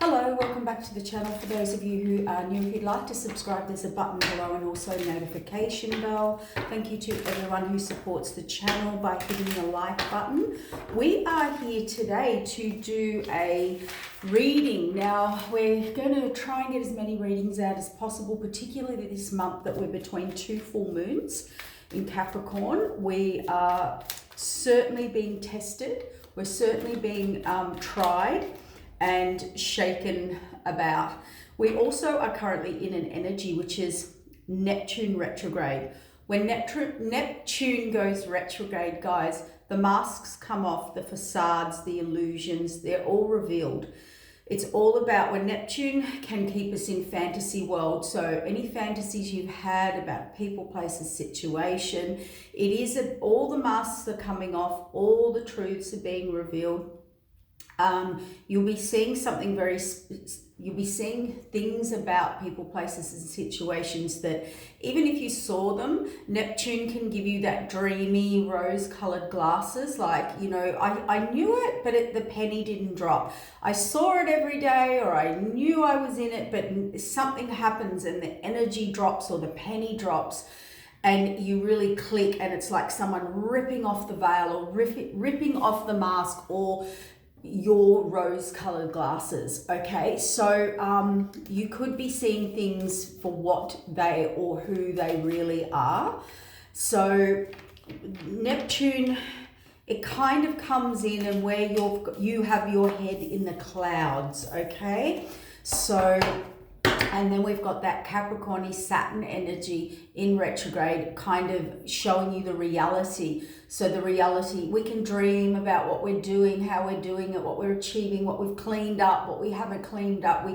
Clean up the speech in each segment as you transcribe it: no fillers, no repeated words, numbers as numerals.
Hello, welcome back to the channel. For those of you who are new, if you'd like to subscribe, there's a button below and also a notification bell. Thank you to everyone who supports the channel by hitting the like button. We are here today to do a reading. Now, we're going to try and get as many readings out as possible, particularly this month that we're between two full moons in Capricorn. We are certainly being tested. We're certainly being tried and shaken about. We also are currently in an energy which is Neptune retrograde. When Neptune goes retrograde, guys, the masks come off, the facades, the illusions, they're all revealed. It's all about when Neptune can keep us in fantasy world. So any fantasies you've had about people, places, situation, it is all the masks are coming off, all the truths are being revealed. You'll be seeing something you'll be seeing things about people, places and situations that even if you saw them, Neptune can give you that dreamy rose-colored glasses. Like, you know, I knew it, but the penny didn't drop. I saw it every day, or I knew I was in it, but something happens and the energy drops or the penny drops. And you really click, and it's like someone ripping off the veil or ripping off the mask or your rose-colored glasses. Okay, so you could be seeing things for what they or who they really are. So Neptune, it kind of comes in and where you have your head in the clouds. Okay, so and then we've got that Capricorn Saturn energy in retrograde, kind of showing you the reality. So the reality, we can dream about what we're doing, how we're doing it, what we're achieving, what we've cleaned up, what we haven't cleaned up.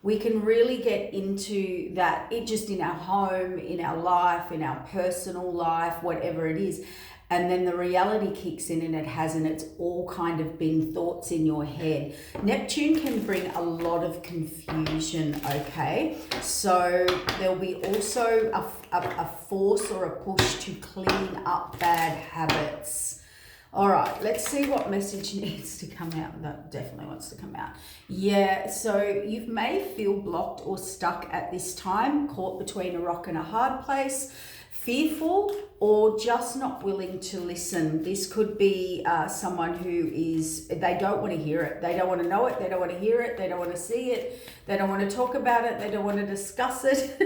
We can really get into that, just in our home, in our life, in our personal life, whatever it is. And then the reality kicks in and it hasn't. It's all kind of been thoughts in your head. Neptune can bring a lot of confusion, okay? So there'll be also a force or a push to clean up bad habits. All right, let's see what message needs to come out. That definitely wants to come out. Yeah, so you may feel blocked or stuck at this time, caught between a rock and a hard place, fearful, or just not willing to listen. This could be someone who they don't want to hear it. They don't want to know it. They don't want to hear it. They don't want to see it. They don't want to talk about it. They don't want to discuss it.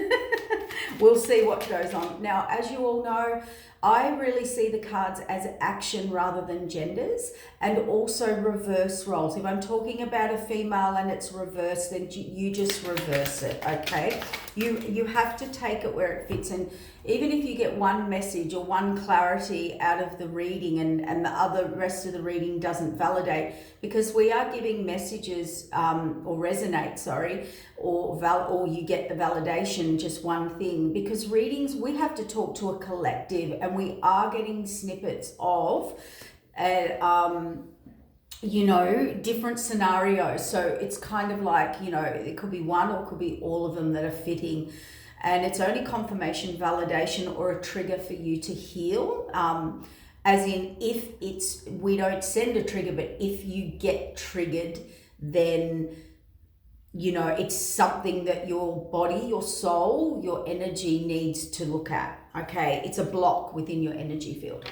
We'll see what goes on. Now, as you all know, I really see the cards as action rather than genders, and also reverse roles. If I'm talking about a female and it's reversed, then you just reverse it, okay? You have to take it where it fits. And even if you get one message or one clarity out of the reading and the rest of the reading doesn't validate, because we are giving messages or resonate, or you get the validation, just one thing. Because readings, we have to talk to a collective, and we are getting snippets of different scenarios. So it's kind of like, it could be one or it could be all of them that are fitting. And it's only confirmation, validation, or a trigger for you to heal. As in, we don't send a trigger, but if you get triggered, then, it's something that your body, your soul, your energy needs to look at. Okay, it's a block within your energy field.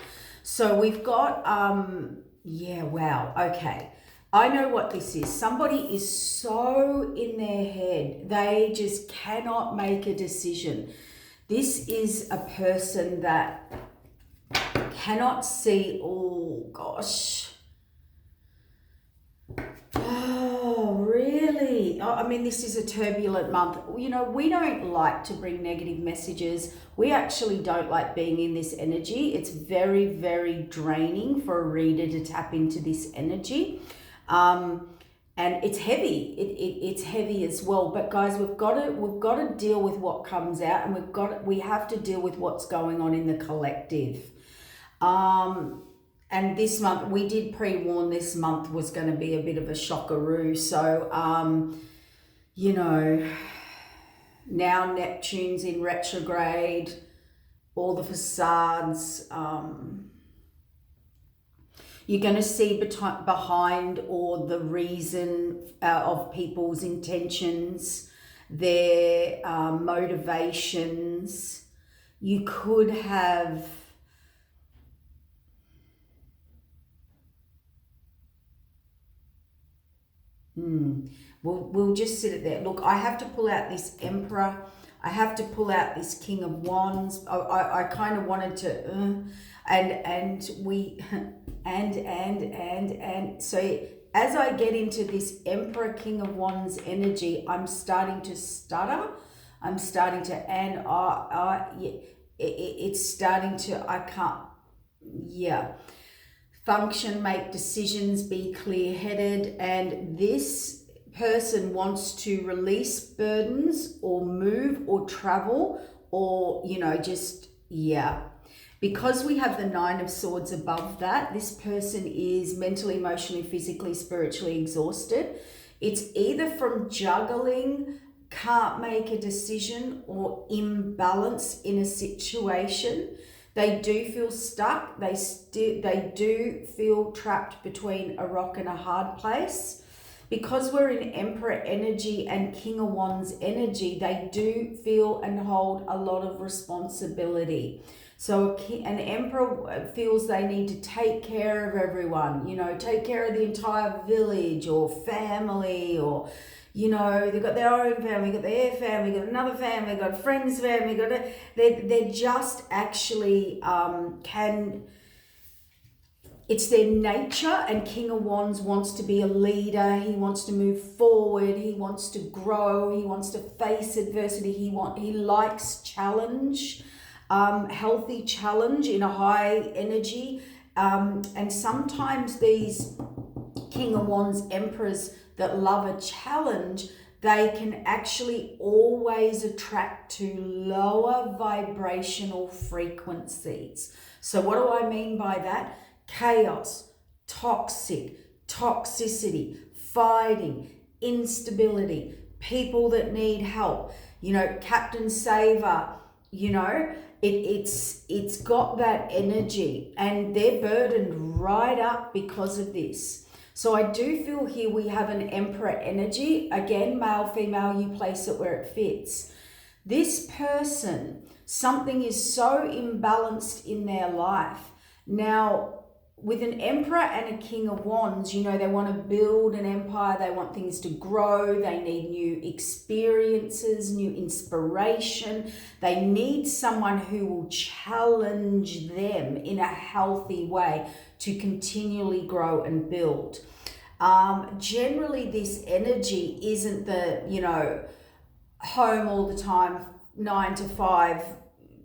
So we've got, wow, okay. I know what this is. Somebody is so in their head, they just cannot make a decision. This is a person that cannot see, oh gosh. Oh, really? I mean, this is a turbulent month. We don't like to bring negative messages. We actually don't like being in this energy. It's very, very draining for a reader to tap into this energy. And it's heavy. It's heavy as well. But guys, we've got to deal with what comes out, and we have to deal with what's going on in the collective. And this month, we did pre-warn this month was going to be a bit of a shockaroo. So, now Neptune's in retrograde, all the facades. You're going to see behind or the reason of people's intentions, their motivations. You could have we'll just sit it there. Look, I have to pull out this Emperor. I have to pull out this King of Wands. I kind of wanted to, and we, and. So as I get into this Emperor, King of Wands energy, I'm starting to stutter. I'm starting to, it's starting to, I can't, function, make decisions, be clear-headed, and this person wants to release burdens or move or travel or, because we have the Nine of Swords above that, this person is mentally, emotionally, physically, spiritually exhausted. It's either from juggling, can't make a decision, or imbalance in a situation. They do feel stuck. They do feel trapped between a rock and a hard place. Because we're in Emperor energy and King of Wands energy, they do feel and hold a lot of responsibility. So an Emperor feels they need to take care of everyone, take care of the entire village or family, or they've got their own family, got their family, got another family, got a friend's family, they're just actually it's their nature. And King of Wands wants to be a leader. He wants to move forward. He wants to grow. He wants to face adversity. He likes challenge, healthy challenge in a high energy. And sometimes these King of Wands emperors that love a challenge, they can actually always attract to lower vibrational frequencies. So what do I mean by that? Chaos, toxicity, fighting, instability, people that need help, Captain Saver, it's got that energy, and they're burdened right up because of this. So I do feel here we have an Emperor energy. Again, male, female, you place it where it fits. This person, something is so imbalanced in their life. Now, with an Emperor and a King of Wands, they want to build an empire. They want things to grow. They need new experiences, new inspiration. They need someone who will challenge them in a healthy way to continually grow and build. Generally, this energy isn't the, home all the time, 9 to 5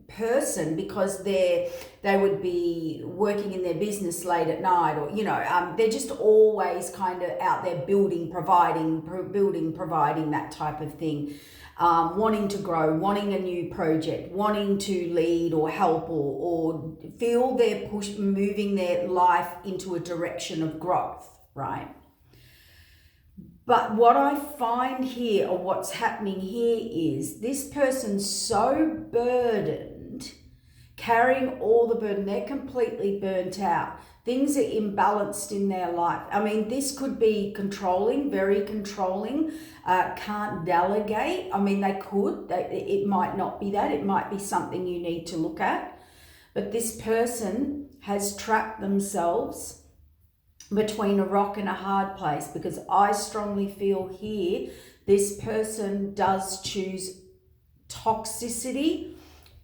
person, because they would be working in their business late at night, or they're just always kind of out there building, providing, that type of thing, wanting to grow, wanting a new project, wanting to lead or help, or feel they're moving their life into a direction of growth, right? But what I find here, or what's happening here, is this person's so burdened, carrying all the burden. They're completely burnt out. Things are imbalanced in their life. I mean, this could be controlling, very controlling, can't delegate. I mean, they could. It might not be that. It might be something you need to look at. But this person has trapped themselves between a rock and a hard place, because I strongly feel here this person does choose toxicity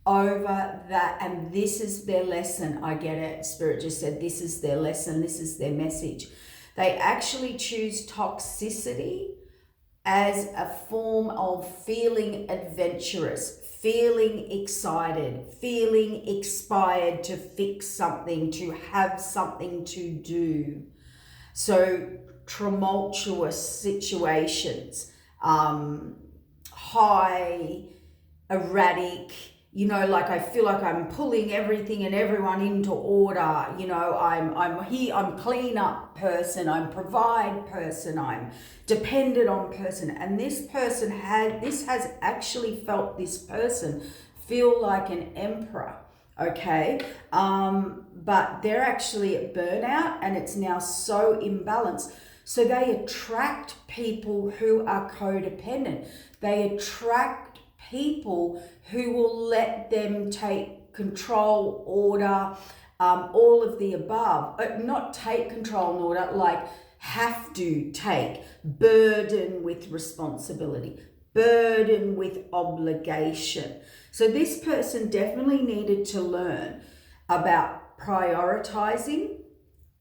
over that, and this is their lesson. I get it. Spirit just said this is their lesson, this is their message. They actually choose toxicity as a form of feeling adventurous, feeling excited, feeling inspired to fix something, to have something to do. So tumultuous situations, high, erratic, like I feel like I'm pulling everything and everyone into order. I'm here, I'm clean up person, I'm provide person, I'm dependent on person. And this person has actually felt this person feel like an emperor okay? But they're actually at burnout, and it's now so imbalanced. So they attract people who are codependent. They attract people who will let them take control, order, all of the above. Not take control and order, like have to take, burden with responsibility, burden with obligation. So this person definitely needed to learn about prioritizing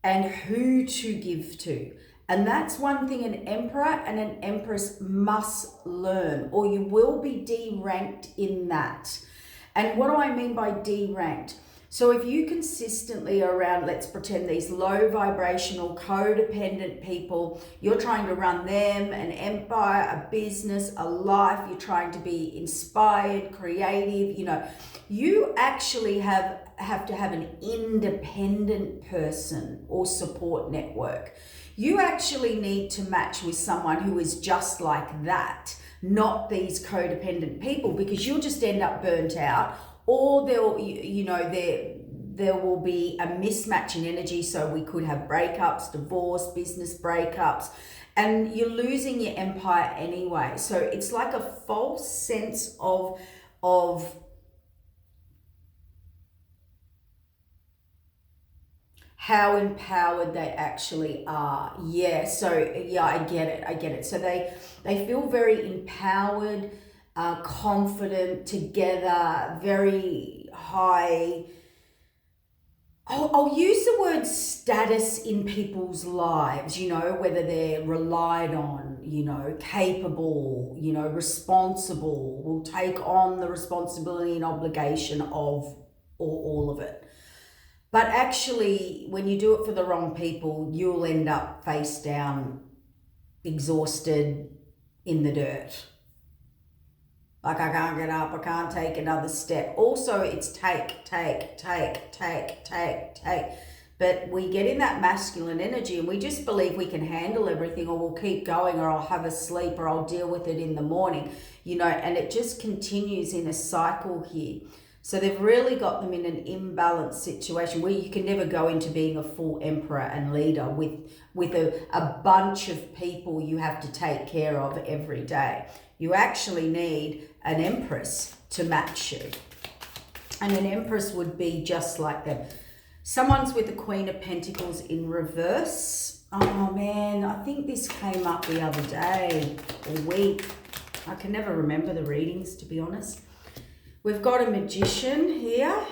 and who to give to. And that's one thing an emperor and an empress must learn, or you will be de-ranked in that. And what do I mean by de-ranked? So if you consistently are around, let's pretend these low vibrational codependent people, you're trying to run them, an empire, a business, a life, you're trying to be inspired, creative, you actually have to have an independent person or support network. You actually need to match with someone who is just like that, not these codependent people, because you'll just end up burnt out, or there will be a mismatch in energy. So we could have breakups, divorce, business breakups, and you're losing your empire anyway. So it's like a false sense of how empowered they actually are. I get it. So they feel very empowered, confident, together, very high. I'll use the word status in people's lives, whether they're relied on, capable, responsible, will take on the responsibility and obligation of all of it. But actually, when you do it for the wrong people, you'll end up face down, exhausted, in the dirt. Like, I can't get up, I can't take another step. Also, it's take. But we get in that masculine energy and we just believe we can handle everything, or we'll keep going, or I'll have a sleep, or I'll deal with it in the morning, and it just continues in a cycle here. So they've really got them in an imbalanced situation where you can never go into being a full emperor and leader with a bunch of people you have to take care of every day. You actually need an empress to match you. And an empress would be just like them. Someone's with the Queen of Pentacles in reverse. Oh man, I think this came up the other day or week. I can never remember the readings, to be honest. We've got a Magician here.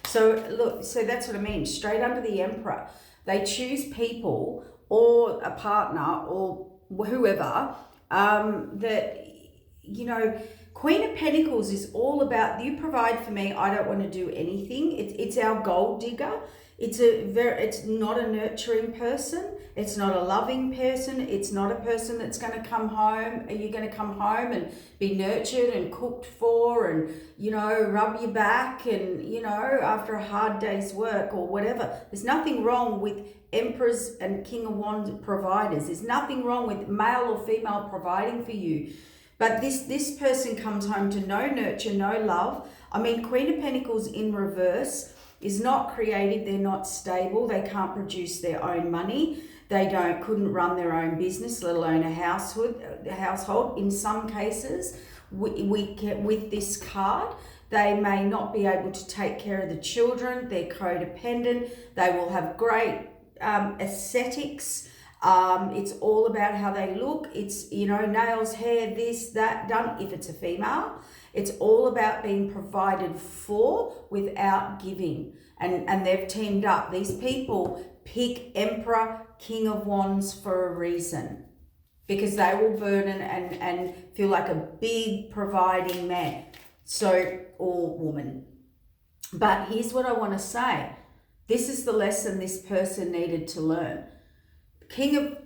So look, so that's what I mean. Straight under the Emperor. They choose people or a partner or whoever that, Queen of Pentacles is all about, you provide for me, I don't want to do anything. It's our gold digger. It's not a nurturing person. It's not a loving person. It's not a person that's going to come home. Are you going to come home and be nurtured and cooked for and, rub your back and, after a hard day's work or whatever? There's nothing wrong with Emperors and King of Wands providers. There's nothing wrong with male or female providing for you. But this person comes home to no nurture, no love. I mean, Queen of Pentacles in reverse is not creative. They're not stable. They can't produce their own money. They couldn't run their own business, let alone a household. In some cases, with this card, they may not be able to take care of the children. They're codependent. They will have great aesthetics. It's all about how they look. It's, nails, hair, this, that, done. If it's a female, it's all about being provided for without giving. And they've teamed up. These people pick Emperor, King of Wands for a reason, because they will burden and feel like a big providing man, or woman. But here's what I want to say. This is the lesson this person needed to learn. Queen of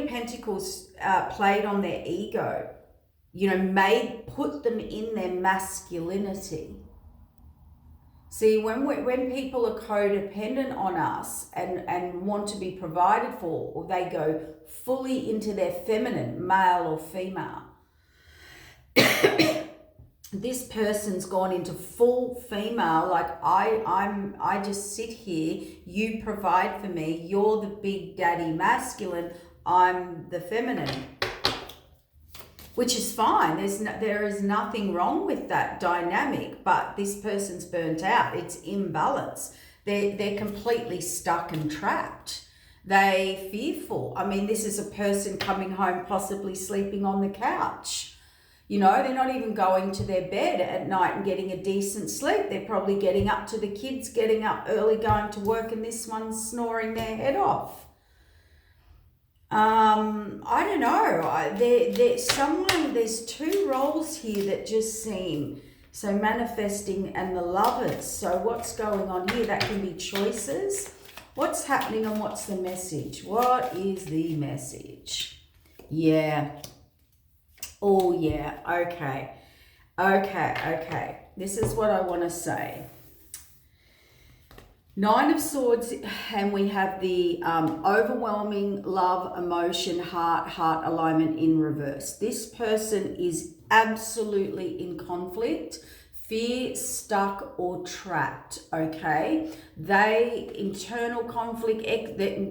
Pentacles played on their ego, put them in their masculinity. See, when people are codependent on us and want to be provided for, or they go fully into their feminine, male or female, This person's gone into full female, like I just sit here, you provide for me, you're the big daddy masculine, I'm the feminine. Which is fine. There is nothing wrong with that dynamic, but this person's burnt out. It's imbalance. They're completely stuck and trapped. They're fearful. I mean, this is a person coming home, possibly sleeping on the couch. You know, they're not even going to their bed at night and getting a decent sleep. They're probably getting up to the kids, getting up early, going to work, and this one's snoring their head off. I don't know. There's two roles here that just seem so manifesting and the lovers. So what's going on here? That can be choices. What's happening and what's the message? What is the message? Yeah. Oh, yeah. Okay. This is what I want to say. 9 of Swords, and we have the overwhelming love, emotion, heart alignment in reverse. This person is absolutely in conflict, fear, stuck, or trapped, okay? Internal conflict,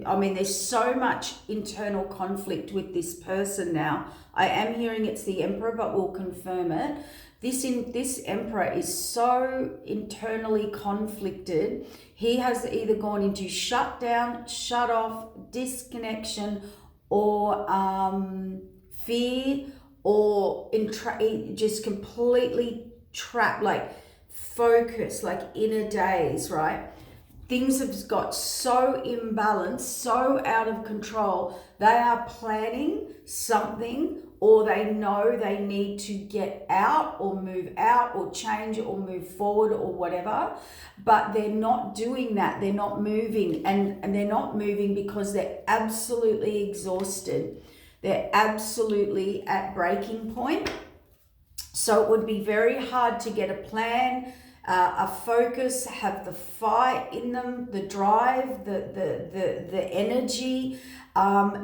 I mean, there's so much internal conflict with this person now. I am hearing it's the Emperor, but we'll confirm it. This Emperor is so internally conflicted. He has either gone into shut down, shut off, disconnection, or fear, or just completely trapped, like focus, like inner daze, right? Things have got so imbalanced, so out of control. They are planning something, or they know they need to get out or move out or change or move forward or whatever, but they're not doing that. They're not moving, and they're not moving because they're absolutely exhausted. They're absolutely at breaking point. So it would be very hard to get a plan, a focus, have the fight in them, the drive, the energy.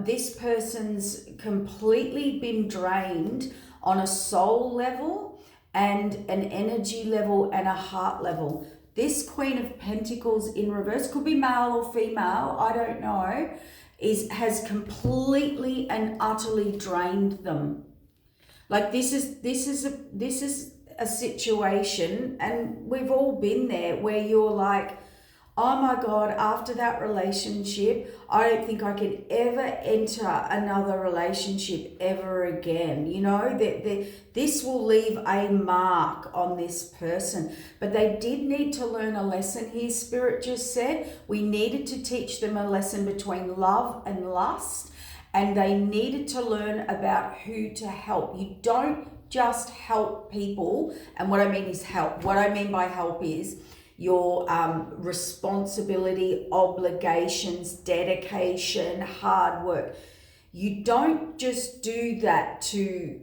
This person's completely been drained on a soul level and an energy level and a heart level. This Queen of Pentacles in reverse, could be male or female, I don't know, has completely and utterly drained them. Like this is a situation, and we've all been there, where you're like, oh my God, after that relationship, I don't think I could ever enter another relationship ever again. You know, this will leave a mark on this person. But they did need to learn a lesson here. Spirit just said we needed to teach them a lesson between love and lust, and they needed to learn about who to help. You don't just help people. And what I mean is help. What I mean by help is your responsibility, obligations, dedication, hard work. You don't just do that to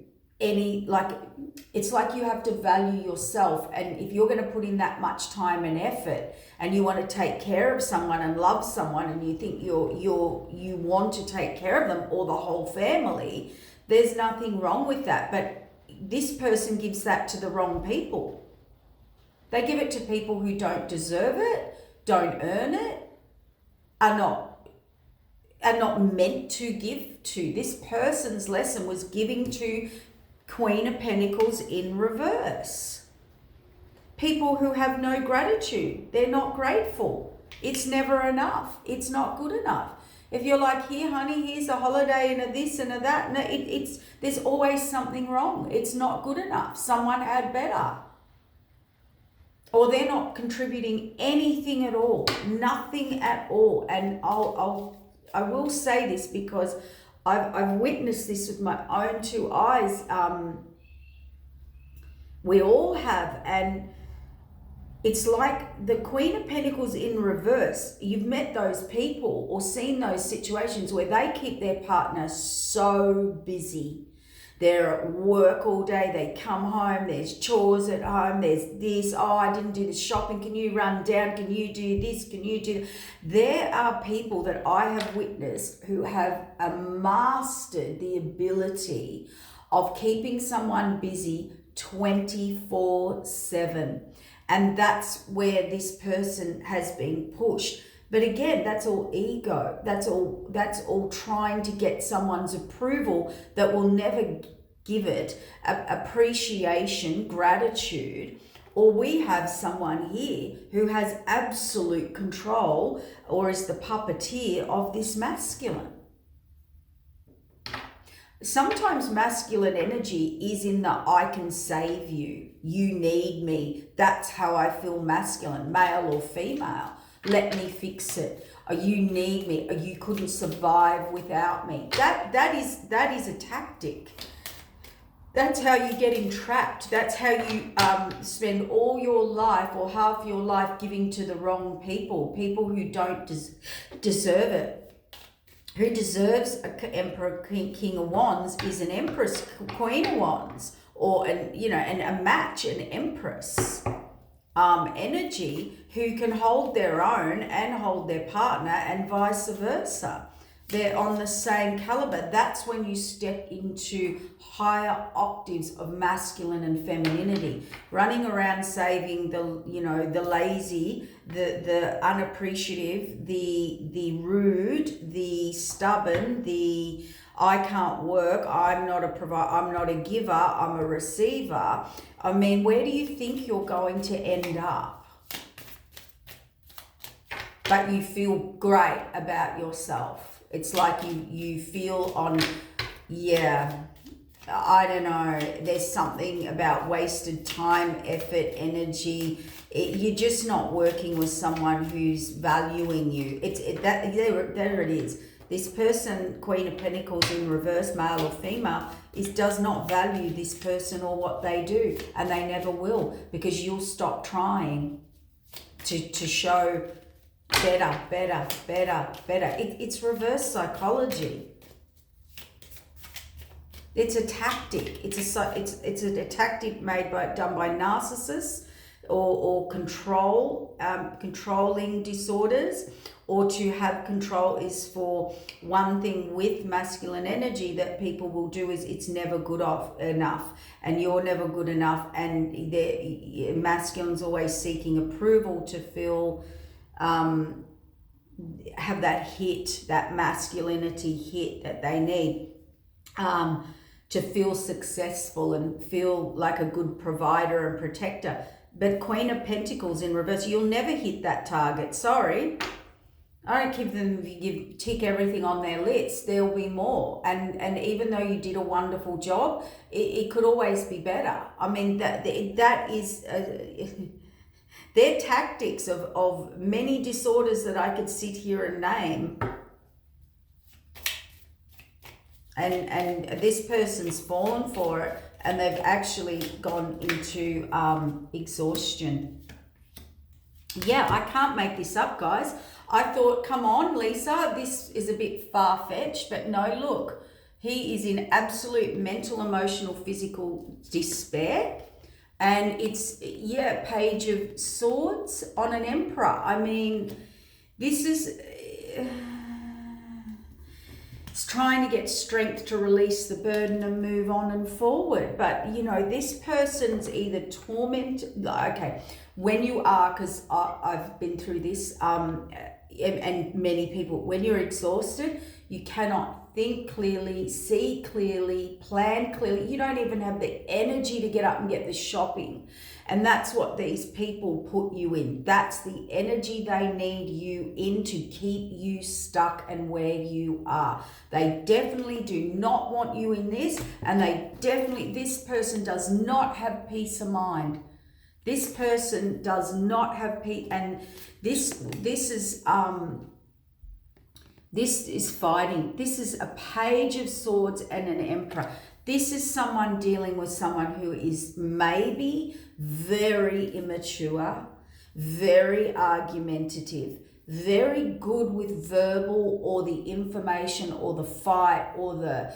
it's like you have to value yourself. And if you're going to put in that much time and effort, and you want to take care of someone and love someone, and you think you want to take care of them or the whole family, there's nothing wrong with that. But this person gives that to the wrong people. They give it to people who don't deserve it, don't earn it, are not meant to give to. This person's lesson was giving to Queen of Pentacles in reverse. People who have no gratitude, they're not grateful. It's never enough. It's not good enough. If you're like, here, honey, here's a holiday and a this and a that, no, there's always something wrong. It's not good enough. Someone had better. Or they're not contributing anything at all, nothing at all. And I will say this because I've witnessed this with my own two eyes. We all have, and it's like the Queen of Pentacles in reverse. You've met those people or seen those situations where they keep their partner so busy. They're at work all day, they come home, there's chores at home, there's this, oh, I didn't do the shopping, can you run down, can you do this, can you do that? There are people that I have witnessed who have mastered the ability of keeping someone busy 24/7. And that's where this person has been pushed. But again, that's all ego. That's all trying to get someone's approval that will never give it appreciation, gratitude. Or we have someone here who has absolute control or is the puppeteer of this masculine. Sometimes masculine energy is in the I can save you, you need me, that's how I feel masculine, male or female. Let me fix it. Or you need me, or you couldn't survive without me. That is a tactic. That's how you get entrapped. That's how you spend all your life or half your life giving to the wrong people who don't deserve it. Who deserves an Emperor, King of Wands is an Empress, Queen of Wands, or a match, an Empress energy who can hold their own and hold their partner and vice versa. They're on the same caliber. That's when you step into higher octaves of masculine and femininity. Running around saving the lazy, the unappreciative, the rude, the stubborn, the I can't work, I'm not a provider, I'm not a giver, I'm a receiver. I mean, where do you think you're going to end up? But you feel great about yourself. It's like you feel on, I don't know, there's something about wasted time, effort, energy. You're just not working with someone who's valuing you. There it is. This person, Queen of Pentacles in reverse, male or female, does not value this person or what they do, and they never will, because you'll stop trying to show better. It's reverse psychology. It's a tactic. It's a tactic done by narcissists or controlling disorders. Or to have control is for one thing with masculine energy that people will do is it's never good enough, and you're never good enough, and masculine's always seeking approval to feel have that hit, that masculinity hit that they need to feel successful and feel like a good provider and protector. But Queen of Pentacles in reverse, you'll never hit that target. Sorry. I don't tick everything on their list. There'll be more. And even though you did a wonderful job, it could always be better. I mean, that is... Their tactics of many disorders that I could sit here and name. And this person's fallen for it, and they've actually gone into exhaustion. Yeah, I can't make this up, guys. I thought, come on, Lisa, this is a bit far-fetched, but no, look, he is in absolute mental, emotional, physical despair. And it's, Page of Swords on an Emperor. I mean, this is... it's trying to get strength to release the burden and move on and forward. But, this person's either when you are, because I've been through this, and many people, when you're exhausted, you cannot think clearly, see clearly, plan clearly. You don't even have the energy to get up and get the shopping. And that's what these people put you in. That's the energy they need you in to keep you stuck and where you are. They definitely do not want you in this, and this person does not have peace of mind. This person does not have peace, and this is fighting. This is a Page of Swords and an Emperor. This is someone dealing with someone who is maybe very immature, very argumentative, very good with verbal or the information or the fight or the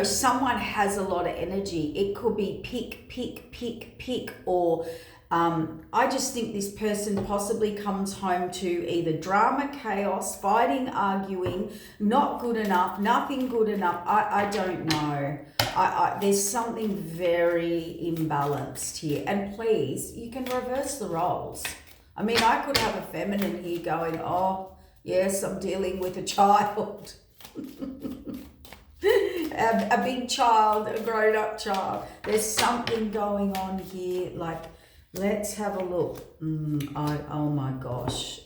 someone has a lot of energy. It could be pick, or I just think this person possibly comes home to either drama, chaos, fighting, arguing, not good enough, nothing good enough. I don't know. There's something very imbalanced here. And please, you can reverse the roles. I mean, I could have a feminine here going, oh, yes, I'm dealing with a child. A big child, a grown-up child. There's something going on here. Like, let's have a look. Oh my gosh.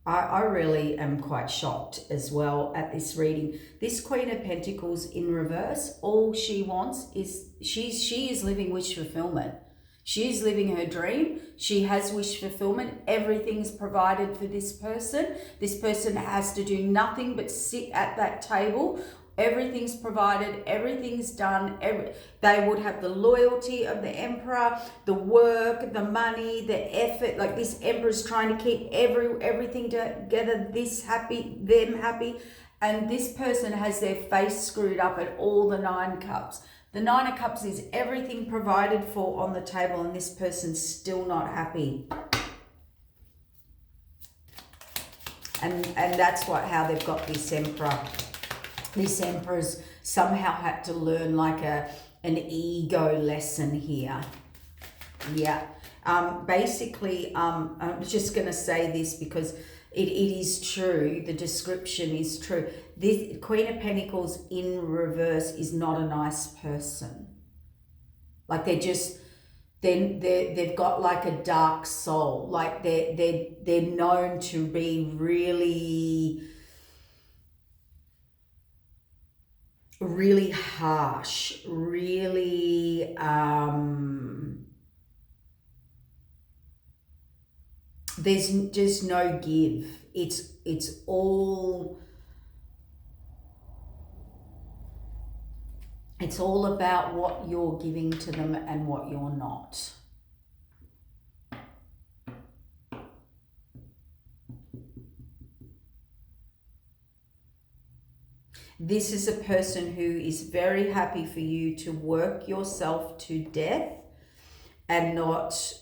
I really am quite shocked as well at this reading. This Queen of Pentacles in reverse, all she wants is, she is living wish fulfillment. She is living her dream. She has wish fulfillment. Everything's provided for this person. This person has to do nothing but sit at that table. Everything's provided. Everything's done. They would have the loyalty of the Emperor, the work, the money, the effort. Like, this Emperor's trying to keep everything together. This happy, them happy. And this person has their face screwed up at all the 9 cups. The 9 of Cups is everything provided for on the table, and this person's still not happy. And that's how they've got this Emperor. This Emperor's somehow had to learn like an ego lesson here. Yeah. Basically, I'm just going to say this because it is true. The description is true. This Queen of Pentacles in reverse is not a nice person. Like, they've got like a dark soul. Like, they're known to be really, really harsh, really there's just no give. It's all about what you're giving to them and what you're not. This is a person who is very happy for you to work yourself to death and not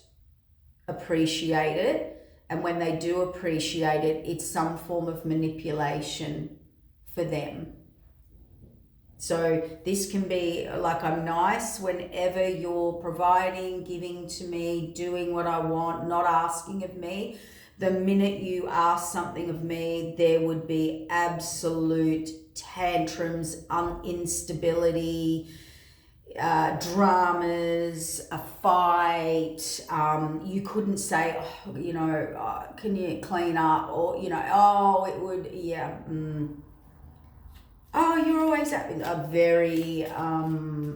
appreciate it. And when they do appreciate it, it's some form of manipulation for them. So this can be like, I'm nice whenever you're providing, giving to me, doing what I want, not asking of me. The minute you ask something of me, there would be absolute tantrums, instability, dramas, a fight. You couldn't say, oh, can you clean up? Or, oh, it would, yeah. Oh, you're always a very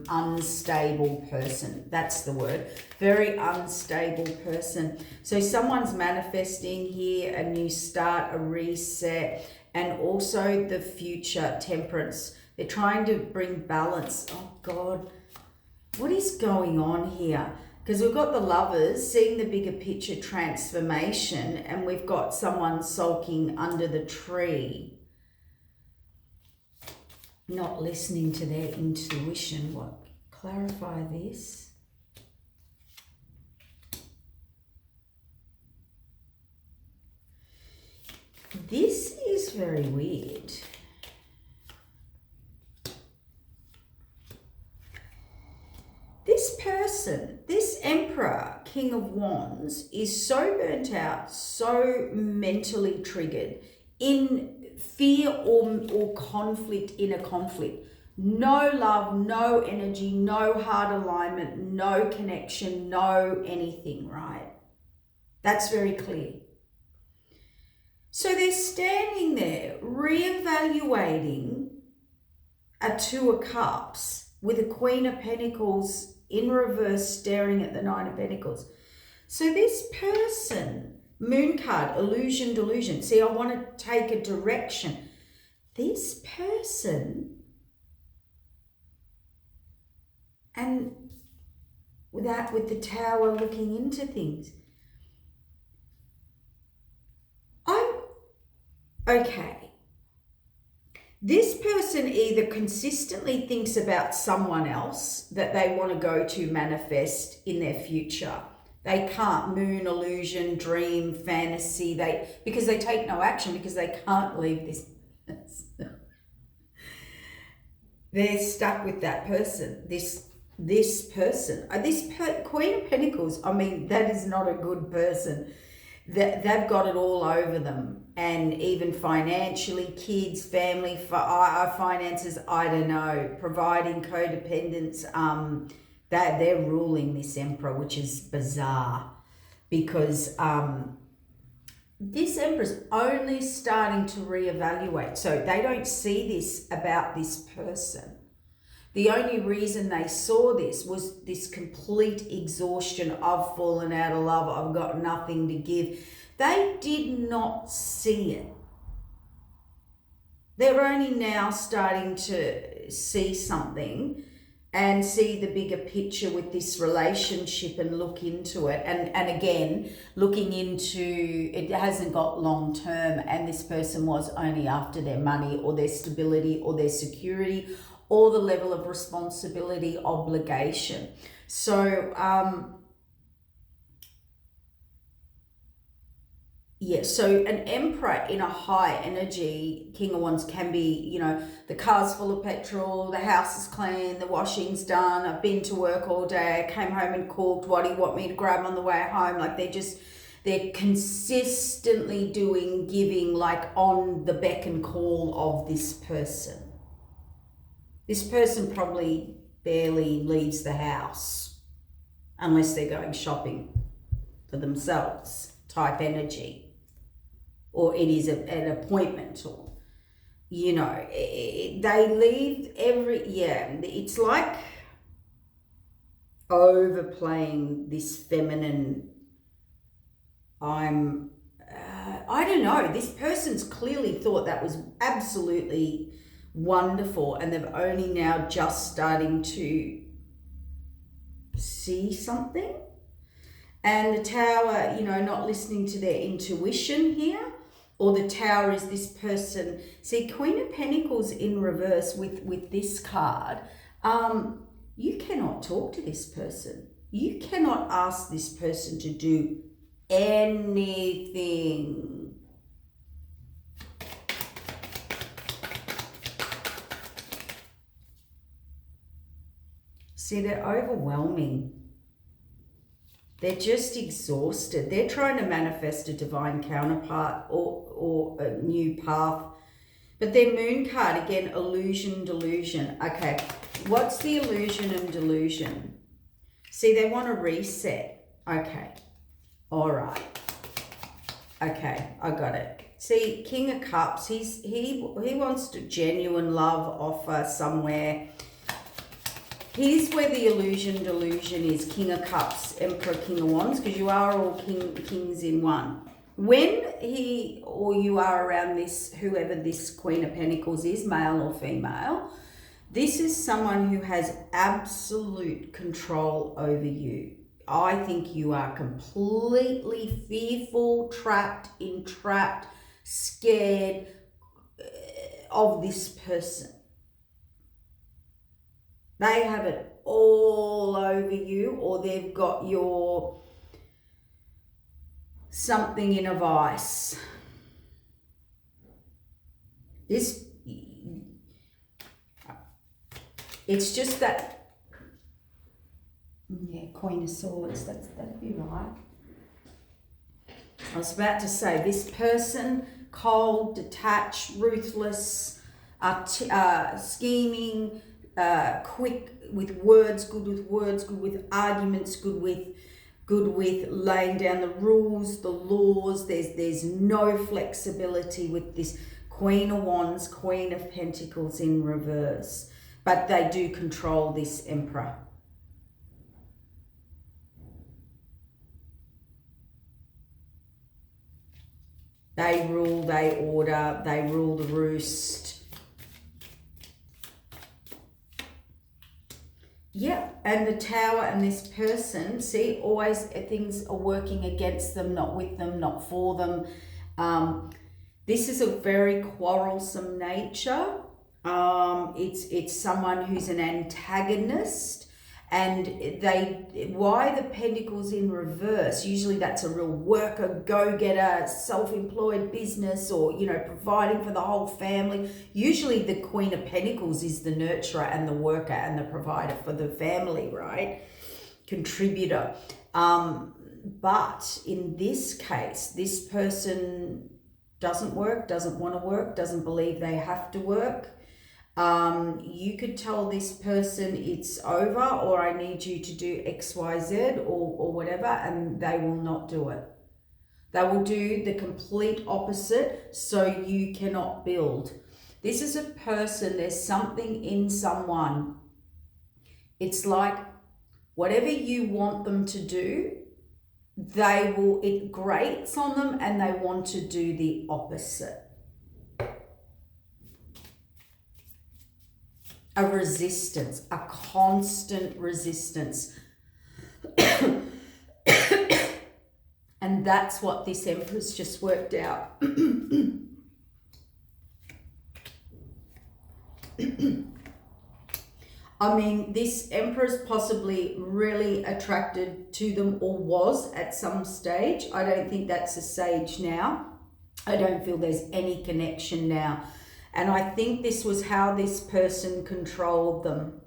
unstable person. That's the word. Very unstable person. So someone's manifesting here, a new start, a reset, and also the future, Temperance. They're trying to bring balance. Oh, God. What is going on here? Because we've got the Lovers, seeing the bigger picture, transformation, and we've got someone sulking under the tree, not listening to their intuition. What? Clarify this. This is very weird. This person, this Emperor, King of Wands, is so burnt out, so mentally triggered, in fear or conflict, in a conflict. No love, no energy, no heart alignment, no connection, no anything, right? That's very clear. So they're standing there reevaluating a 2 of Cups with a Queen of Pentacles in reverse staring at the 9 of Pentacles. So this person, Moon card, illusion, delusion. See, I want to take a direction. This person, and with the Tower looking into things. Okay. This person either consistently thinks about someone else that they want to go to manifest in their future. They can't, moon, illusion, dream, fantasy, because they take no action because they can't leave this. They're stuck with that person, this person. Queen of Pentacles, I mean, that is not a good person. They've got it all over them, and even financially, kids, family, finances, I don't know, providing, codependence, they're ruling this Emperor, which is bizarre, because this Emperor's only starting to reevaluate, so they don't see this about this person. The only reason they saw this was this complete exhaustion. I've fallen out of love. I've got nothing to give. They did not see it. They're only now starting to see something and see the bigger picture with this relationship and look into it. And again, looking into it hasn't got long term, and this person was only after their money or their stability or their security or the level of responsibility, obligation. So, so an Emperor in a high energy, King of Wands, can be, the car's full of petrol, the house is clean, the washing's done, I've been to work all day, I came home and cooked, what do you want me to grab on the way home? Like they're consistently giving, like on the beck and call of this person. This person probably barely leaves the house unless they're going shopping for themselves, type energy, or it is an appointment, or, they leave it's like overplaying this feminine, I don't know, this person's clearly thought that was absolutely wonderful, and they've only now just starting to see something. And the Tower, not listening to their intuition here, or the Tower is this person. See, Queen of Pentacles in reverse with this card, you cannot talk to this person. You cannot ask this person to do anything. See, they're overwhelming. They're just exhausted. They're trying to manifest a divine counterpart or a new path. But their moon card, again, illusion, delusion. Okay, what's the illusion and delusion? See, they want to reset. Okay, all right. Okay, I got it. See, King of Cups, he wants to genuine love offer somewhere. Here's where the illusion, delusion is. King of Cups, Emperor, King of Wands, because you are all kings in one. When he or you are around this, whoever this Queen of Pentacles is, male or female, this is someone who has absolute control over you. I think you are completely fearful, entrapped, scared of this person. They have it all over you, or they've got your something in a vice. It's just that, Queen of Swords, that'd be right. I was about to say, this person, cold, detached, ruthless, scheming, quick with words, good with arguments, good with laying down the rules, the laws. There's no flexibility with this Queen of Wands, Queen of Pentacles in reverse. But they do control this Emperor. They rule, they order, they rule the roost. Yeah, and the Tower and this person, see, always things are working against them, not with them, not for them. This is a very quarrelsome nature. It's someone who's an antagonist, and why the Pentacles in reverse? Usually that's a real worker, go-getter, self-employed business, or providing for the whole family. Usually the Queen of Pentacles is the nurturer and the worker and the provider for the family, right? Contributor. But in this case, this person doesn't work, doesn't want to work, doesn't believe they have to work. You could tell this person it's over, or I need you to do X, Y, Z, or whatever, and they will not do it. They will do the complete opposite, so you cannot build. This is a person, there's something in someone. It's like whatever you want them to do, it grates on them and they want to do the opposite. A resistance, a constant resistance. And that's what this Empress just worked out. I mean, this Empress possibly really attracted to them, or was at some stage. I don't think that's a sage now. I don't feel there's any connection now. And I think this was how this person controlled them,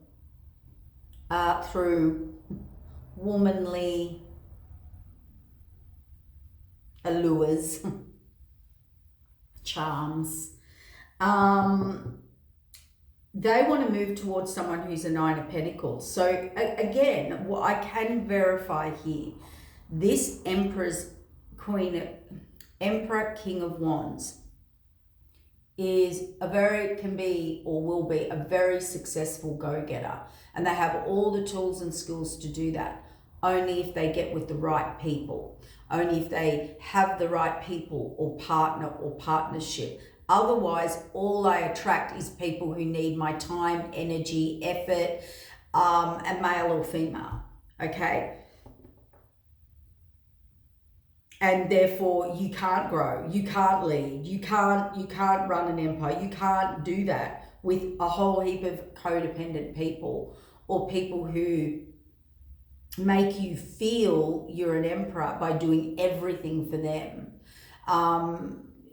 through womanly allures, charms. They want to move towards someone who's a Nine of Pentacles. So again, what I can verify here, this Emperor, King of Wands, can be or will be a very successful go-getter. And they have all the tools and skills to do that, only if they get with the right people, only if they have the right people or partner or partnership. Otherwise, all I attract is people who need my time, energy, effort, and male or female, okay? And therefore, you can't grow, you can't lead, you can't run an empire, you can't do that with a whole heap of codependent people, or people who make you feel you're an emperor by doing everything for them.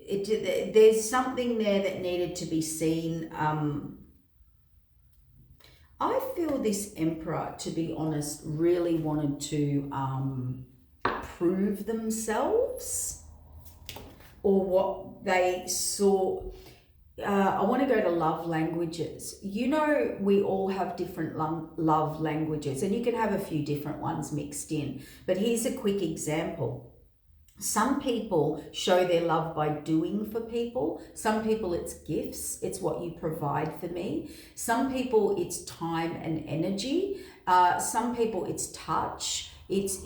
There's something there that needed to be seen. I feel this Emperor, to be honest, really wanted to prove themselves, or what they saw. I want to go to love languages. We all have different love languages, and you can have a few different ones mixed in. But here's a quick example. Some people show their love by doing for people. Some people it's gifts. It's what you provide for me. Some people it's time and energy. Some people it's touch. It's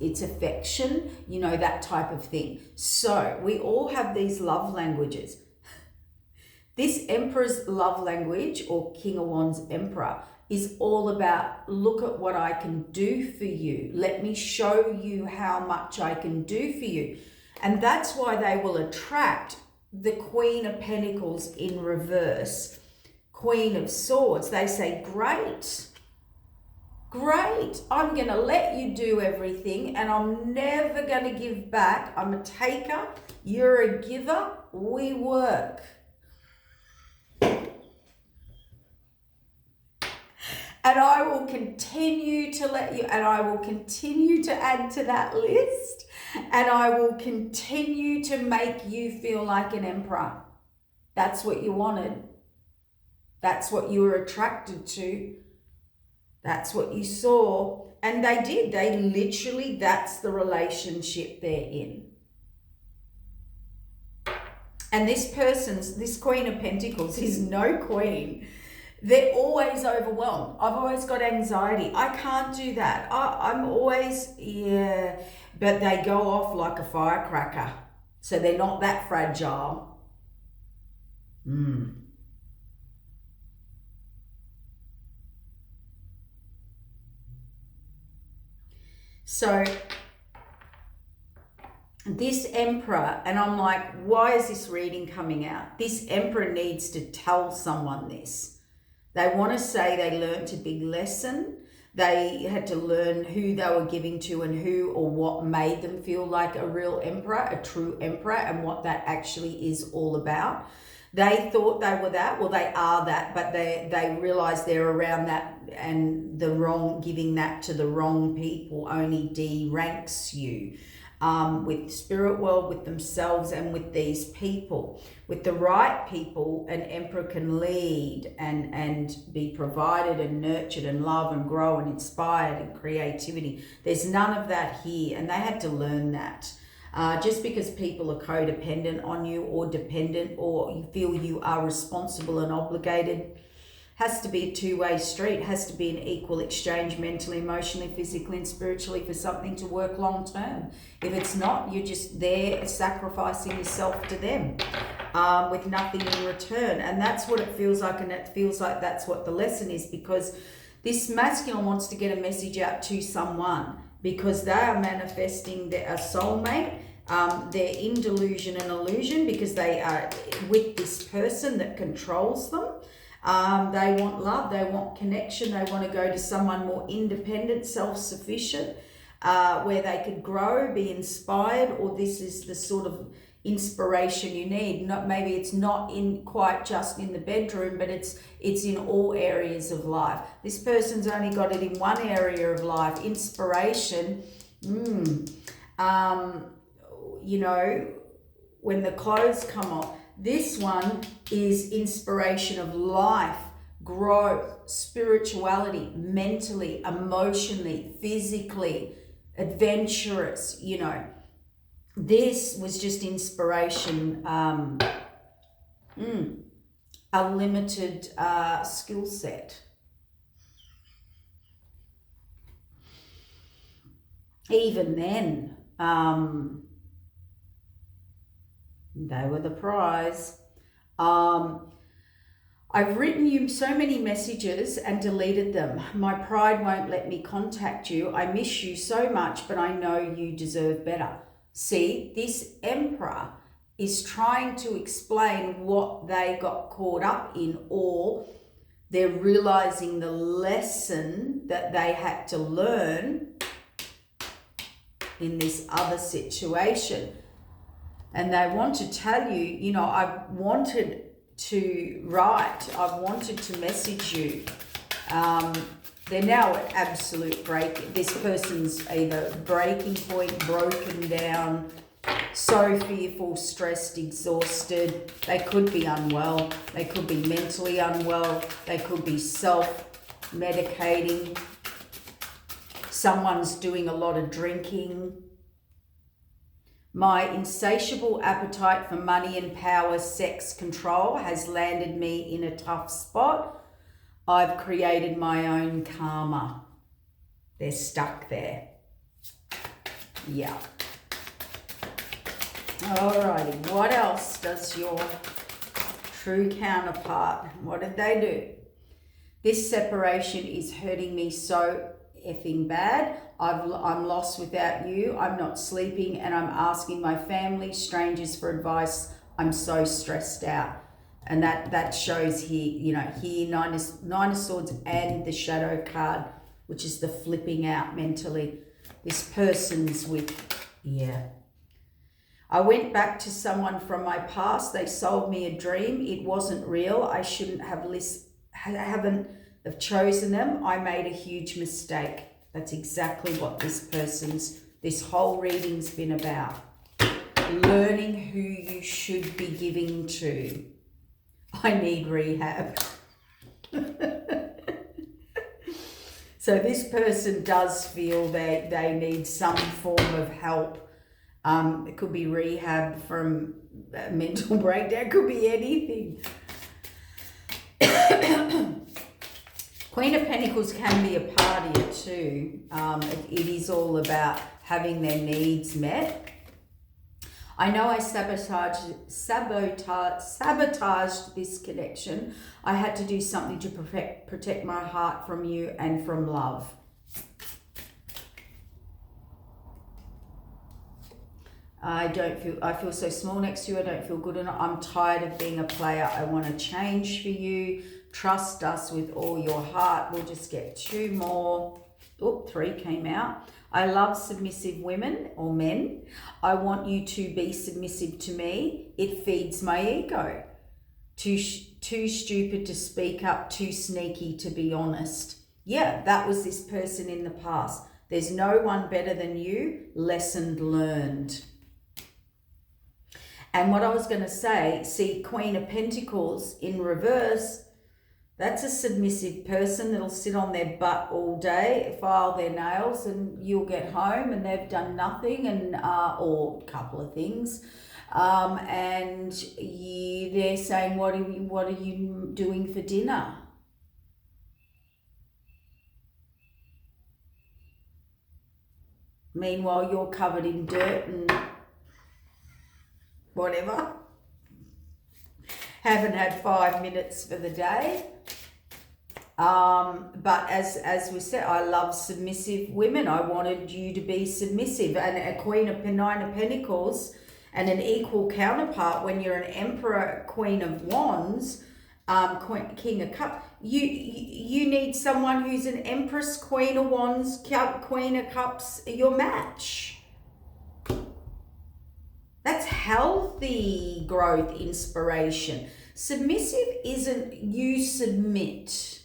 affection, that type of thing. So we all have these love languages. This Emperor's love language, or King of Wands Emperor, is all about, look at what I can do for you. Let me show you how much I can do for you. And that's why they will attract the Queen of Pentacles in reverse, Queen of Swords. They say, great, I'm going to let you do everything, and I'm never going to give back. I'm a taker, you're a giver, we work. And I will continue to let you, and I will continue to add to that list, and I will continue to make you feel like an emperor. That's what you wanted. That's what you were attracted to. That's what you saw. And they did. They literally, that's the relationship they're in. And this Queen of Pentacles is no queen. They're always overwhelmed. I've always got anxiety. I can't do that. I'm always, but they go off like a firecracker. So they're not that fragile. So this emperor, and I'm like, why is this reading coming out? This emperor needs to tell someone this. They want to say they learnt a big lesson. They had to learn who they were giving to and who or what made them feel like a real emperor, a true emperor, and what that actually is all about. They thought they were that. Well, they are that, but they realize they're around that, and giving that to the wrong people only de-ranks you. With spirit world, with themselves, and with these people. With the right people, an emperor can lead and be provided and nurtured and love and grow and inspired and creativity. There's none of that here, and they had to learn that. Just because people are codependent on you or dependent, or you feel you are responsible and obligated, has to be a two-way street, has to be an equal exchange mentally, emotionally, physically, and spiritually for something to work long term. If it's not, you're just there sacrificing yourself to them with nothing in return. And that's what it feels like, and it feels like that's what the lesson is, because this masculine wants to get a message out to someone because they are manifesting a soulmate. They're in delusion and illusion because they are with this person that controls them. They want love, they want connection, they want to go to someone more independent, self-sufficient, where they could grow, be inspired, or this is the sort of inspiration you need. Maybe it's not in quite just in the bedroom, but it's in all areas of life. This person's only got it in one area of life. Inspiration, when the clothes come off. This one is inspiration of life, growth, spirituality, mentally, emotionally, physically, adventurous, This was just inspiration, a limited skill set. Even then, they were the prize. I've written you so many messages and deleted them. My pride won't let me contact you. I miss you so much, but I know you deserve better. See, this emperor is trying to explain what they got caught up in, or they're realizing the lesson that they had to learn in this other situation. And they want to tell you, I've wanted to write, I've wanted to message you. They're now at absolute break. This person's either breaking point, broken down, so fearful, stressed, exhausted. They could be unwell. They could be mentally unwell. They could be self-medicating. Someone's doing a lot of drinking. My insatiable appetite for money and power, sex, control has landed me in a tough spot. I've created my own karma. They're stuck there. Yeah. Alrighty, what else does your true counterpart, what did they do? This separation is hurting me so effing bad. I'm lost without you. I'm not sleeping, and I'm asking my family, strangers for advice. I'm so stressed out. And that shows here, here Nine of Swords and the Shadow card, which is the flipping out mentally. This person's I went back to someone from my past. They sold me a dream. It wasn't real. I shouldn't haven't chosen them. I made a huge mistake. That's exactly what this whole reading's been about. Learning who you should be giving to. I need rehab. So this person does feel that they need some form of help. It could be rehab from a mental breakdown. It could be anything. Queen of Pentacles can be a partier too. It is all about having their needs met. I know I sabotaged this connection. I had to do something to protect my heart from you and from love. I feel so small next to you. I don't feel good enough. I'm tired of being a player. I want to change for you. Trust us with all your heart. We'll just get 2 more. Oh, 3 came out. I love submissive women or men. I want you to be submissive to me. It feeds my ego. Too stupid to speak up, too sneaky to be honest. Yeah, that was this person in the past. There's no one better than you. Lesson learned. And what I was going to say, see, Queen of Pentacles in reverse, that's a submissive person that'll sit on their butt all day, file their nails, and you'll get home and they've done nothing, and or a couple of things. And they're saying, what are you doing for dinner? Meanwhile, you're covered in dirt and whatever. Haven't had 5 minutes for the day. But as we said, I love submissive women. I wanted you to be submissive. And a Queen of 9 of Pentacles and an equal counterpart when you're an Emperor, Queen of Wands, King of Cups. You need someone who's an Empress, Queen of Wands, Queen of Cups, your match. That's healthy growth, inspiration. Submissive isn't you submit.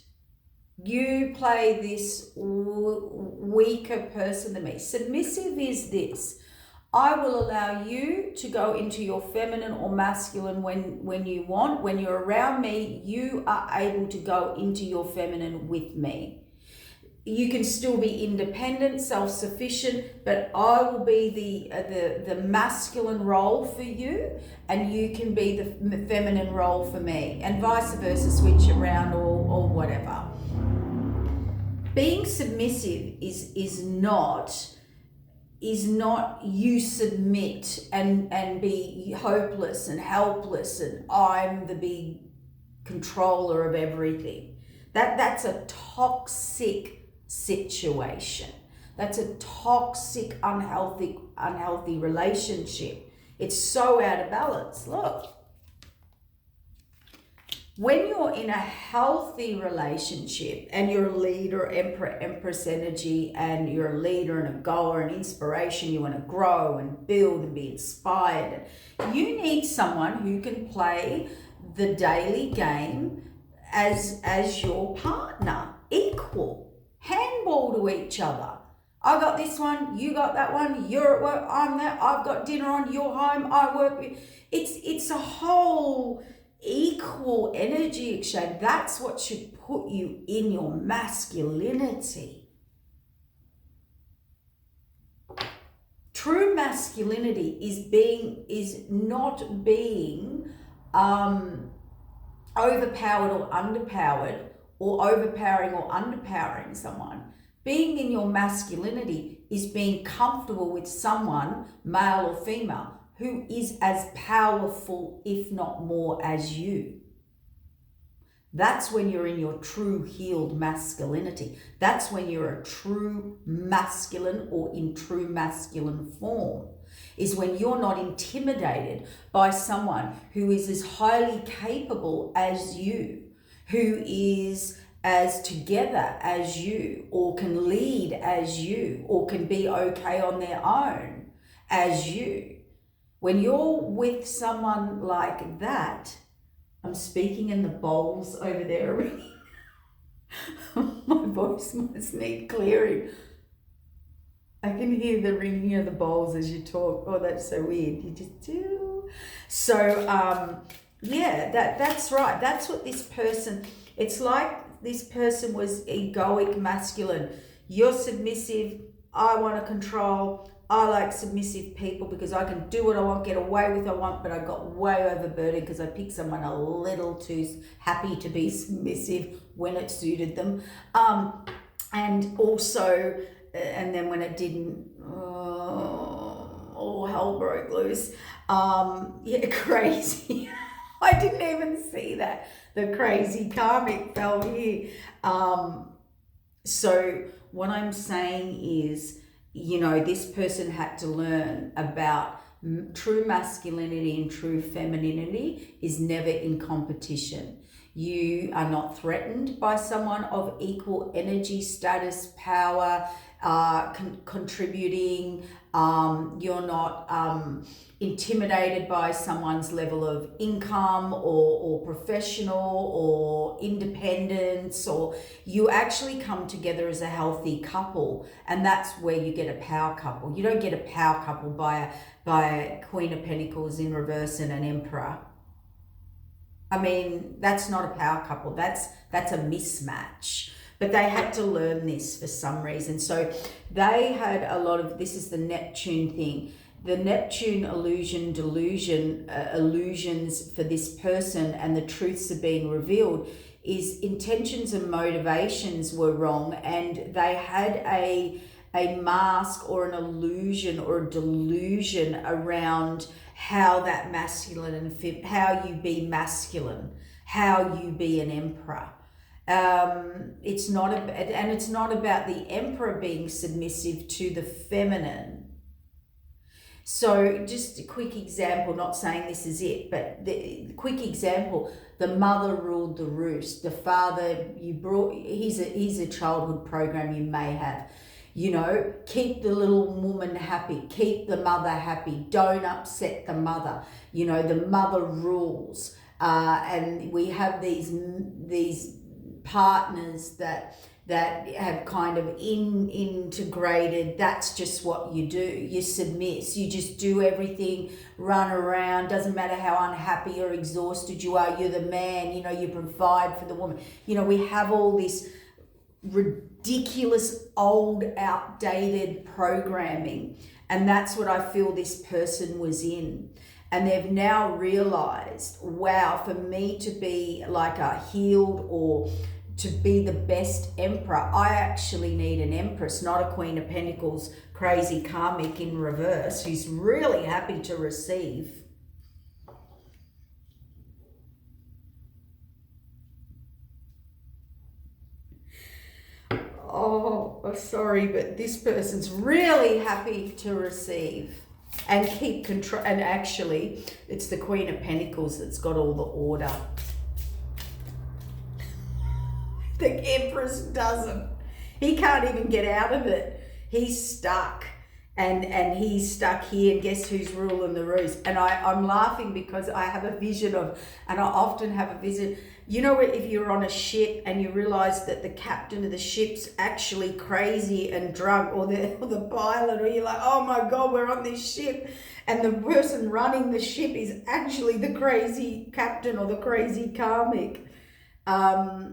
You play this weaker person than me. Submissive is this. I will allow you to go into your feminine or masculine when you want. When you're around me, you are able to go into your feminine with me. You can still be independent, self-sufficient, but I will be the masculine role for you, and you can be the feminine role for me, and vice versa, switch around or whatever. Being submissive is not you submit and be hopeless and helpless and I'm the big controller of everything. That's a toxic situation. That's a toxic, unhealthy relationship. It's so out of balance. Look, when you're in a healthy relationship and you're a leader, Empress energy, and you're a leader and a goer and inspiration, you want to grow and build and be inspired, you need someone who can play the daily game as your partner, equal. Handball to each other. I got this one, you got that one, you're at work, I'm that, I've got dinner on, you're home, I work with. It's a whole equal energy exchange. That's what should put you in your masculinity. True masculinity is not being overpowered or underpowered, or overpowering or underpowering someone. Being in your masculinity is being comfortable with someone, male or female, who is as powerful, if not more, as you. That's when you're in your true healed masculinity. That's when you're a true masculine or in true masculine form. Is when you're not intimidated by someone who is as highly capable as you, who is as together as you, or can lead as you, or can be okay on their own as you. When you're with someone like that, I'm speaking in the bowls over there. My voice must need clearing. I can hear the ringing of the bowls as you talk. Oh, that's so weird. You just do. So, yeah, that's right. That's what this person, it's like this person was egoic masculine. You're submissive. I want to control. I like submissive people because I can do what I want, get away with what I want, but I got way overburdened because I picked someone a little too happy to be submissive when it suited them. And also, and then when it didn't, all hell broke loose. Yeah, crazy. I didn't even see that. The crazy karmic fell here. So what I'm saying is, you know, this person had to learn about True masculinity and true femininity is never in competition. You are not threatened by someone of equal energy, status, power, contributing. You're not intimidated by someone's level of income or professional or independence, or you actually come together as a healthy couple, and that's where you get a power couple. You don't get a power couple by a Queen of Pentacles in reverse and an Emperor. I mean, that's not a power couple. That's a mismatch. But they had to learn this for some reason. So they had a lot of, this is the Neptune thing. The Neptune illusions for this person, and the truths are being revealed, is intentions and motivations were wrong, and they had a mask or an illusion or a delusion around how that masculine and how you be masculine, how you be an emperor. It's not about the emperor being submissive to the feminine. So just a quick example, not saying this is it, but the quick example, the mother ruled the roost. The father, he's a childhood program you may have. You know, keep the little woman happy, keep the mother happy, don't upset the mother. You know, the mother rules. And we have these partners that have kind of integrated, that's just what you do. You submit, you just do everything, run around, doesn't matter how unhappy or exhausted you are, you're the man, you know, you provide for the woman. You know, we have all this ridiculous, old, outdated programming, and that's what I feel this person was in. And they've now realized, wow, for me to be like a healed or to be the best emperor, I actually need an empress, not a Queen of Pentacles, crazy karmic in reverse, who's really happy to receive. Oh, sorry, but this person's really happy to receive and keep control. And actually, it's the Queen of Pentacles that's got all the order. The Empress doesn't. He can't even get out of it. He's stuck. And he's stuck here, and guess who's ruling the roost? And I'm laughing because I have a vision of, and I often have a vision, you know, if you're on a ship and you realize that the captain of the ship's actually crazy and drunk, or the pilot, or you're like, oh my God, we're on this ship, and the person running the ship is actually the crazy captain or the crazy karmic. Wow.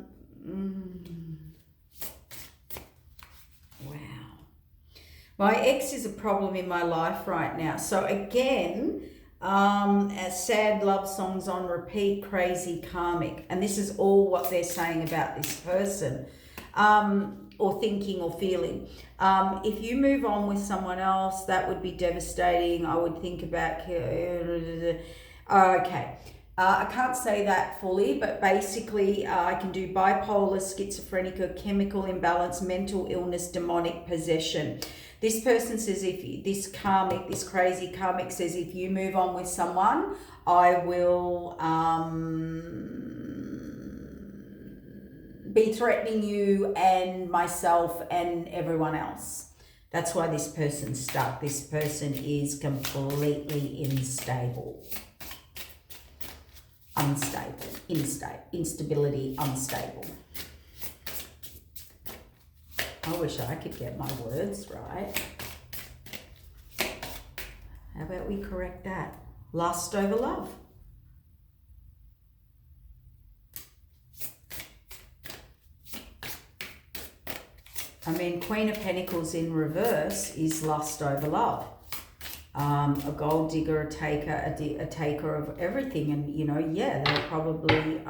My ex is a problem in my life right now. So again, sad love songs on repeat, crazy karmic. And this is all what they're saying about this person, or thinking or feeling. If you move on with someone else, that would be devastating. I would think about, okay. I can't say that fully, but basically I can do bipolar, schizophrenic, or chemical imbalance, mental illness, demonic possession. This person says, this crazy karmic says, if you move on with someone, I will be threatening you and myself and everyone else. That's why this person's stuck. This person is completely unstable. Instability, unstable. I wish I could get my words right. How about we correct that? Lust over love. I mean, Queen of Pentacles in reverse is lust over love. A gold digger, a taker of everything. And, you know, yeah, they're probably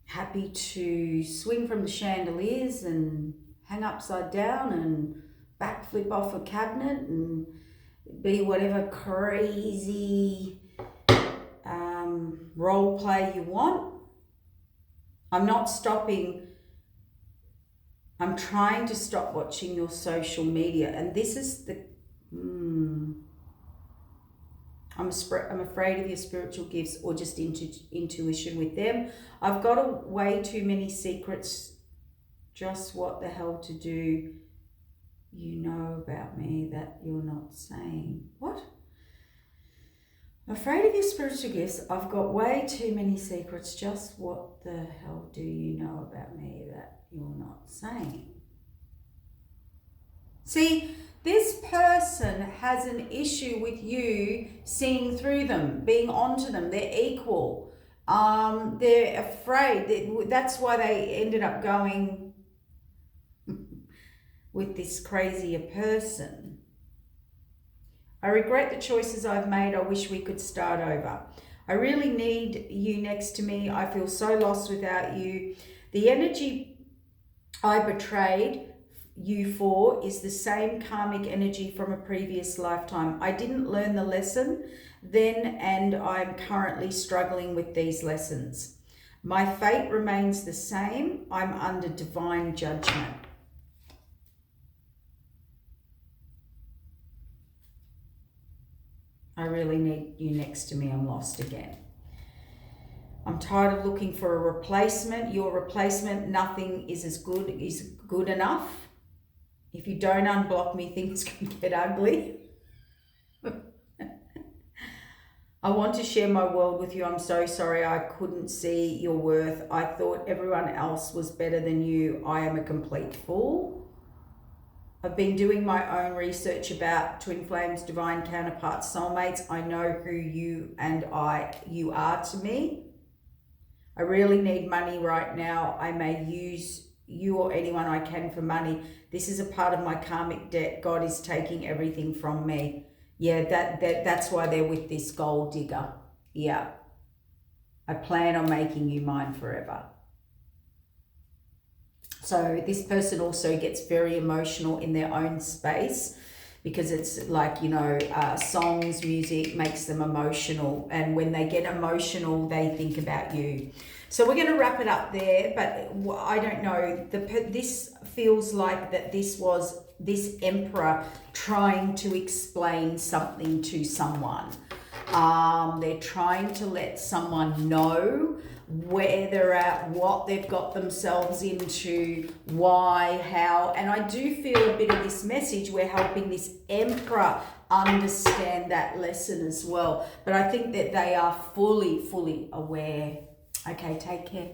happy to swing from the chandeliers and hang upside down and backflip off a cabinet and be whatever crazy role play you want. I'm not stopping I'm trying to stop watching your social media. And this is the... I'm afraid of your spiritual gifts or just intuition with them. I've got way too many secrets. Just what the hell to do you know about me that you're not saying? What? I'm afraid of your spiritual gifts. I've got way too many secrets. Just what the hell do you know about me that you're not saying? See, this person has an issue with you seeing through them, being onto them. They're equal. They're afraid. That's why they ended up going with this crazier person. I regret the choices I've made. I wish we could start over. I really need you next to me. I feel so lost without you. The energy I betrayed you for is the same karmic energy from a previous lifetime. I didn't learn the lesson then, and I'm currently struggling with these lessons. My fate remains the same. I'm under divine judgment. I really need you next to me. I'm lost again. I'm tired of looking for a replacement. Your replacement, nothing is good enough. If you don't unblock me, things can get ugly. I want to share my world with you. I'm so sorry I couldn't see your worth. I thought everyone else was better than you. I am a complete fool. I've been doing my own research about twin flames, divine counterparts, soulmates. I know who you are to me. I really need money right now. I may use you or anyone I can for money. This is a part of my karmic debt. God is taking everything from me. Yeah, that's why they're with this gold digger. Yeah. I plan on making you mine forever. So this person also gets very emotional in their own space because it's like, you know, songs, music makes them emotional. And when they get emotional, they think about you. So we're going to wrap it up there, but I don't know. This feels like that this was this emperor trying to explain something to someone. They're trying to let someone know where they're at, what they've got themselves into, why, how. And I do feel a bit of this message. We're helping this emperor understand that lesson as well. But I think that they are fully aware. Okay, take care.